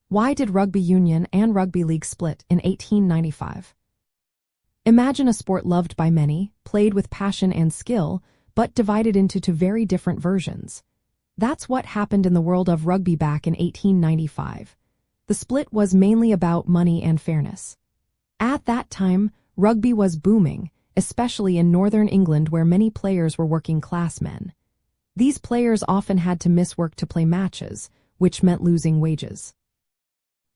Why did rugby union and rugby league split in 1895? Imagine a sport loved by many, played with passion and skill, but divided into two very different versions. That's what happened in the world of rugby back in 1895. The split was mainly about money and fairness. At that time, rugby was booming, especially in northern England where many players were working-class men. These players often had to miss work to play matches, which meant losing wages.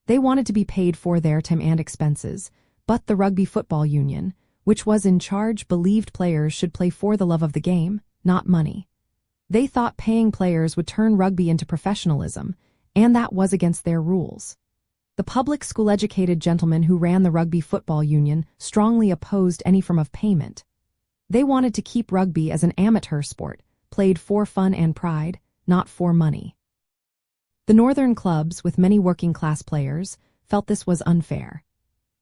They wanted to be paid for their time and expenses, but the Rugby Football Union, which was in charge, believed players should play for the love of the game, not money. They thought paying players would turn rugby into professionalism, and that was against their rules. The public school-educated gentlemen who ran the Rugby Football Union strongly opposed any form of payment. They wanted to keep rugby as an amateur sport, played for fun and pride, not for money. The northern clubs, with many working-class players, felt this was unfair.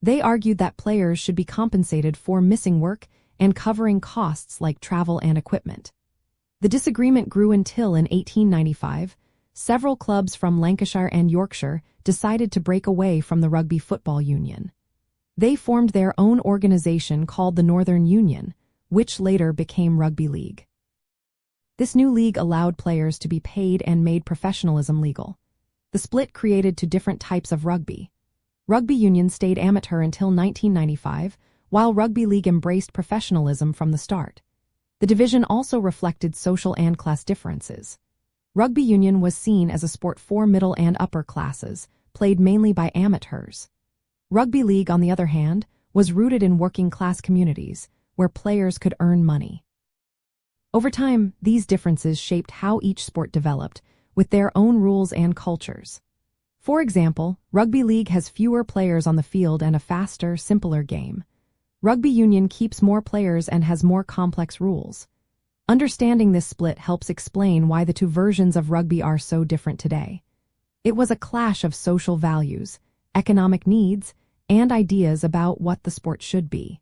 They argued that players should be compensated for missing work and covering costs like travel and equipment. The disagreement grew until in 1895, several clubs from Lancashire and Yorkshire decided to break away from the Rugby Football Union. They formed their own organization called the Northern Union, which later became Rugby League. This new league allowed players to be paid and made professionalism legal. The split created two different types of rugby. Rugby union stayed amateur until 1995, while rugby league embraced professionalism from the start. The division also reflected social and class differences. Rugby union was seen as a sport for middle and upper classes, played mainly by amateurs. Rugby league, on the other hand, was rooted in working-class communities, where players could earn money. Over time, these differences shaped how each sport developed, with their own rules and cultures. For example, rugby league has fewer players on the field and a faster, simpler game. Rugby union keeps more players and has more complex rules. Understanding this split helps explain why the two versions of rugby are so different today. It was a clash of social values, economic needs, and ideas about what the sport should be.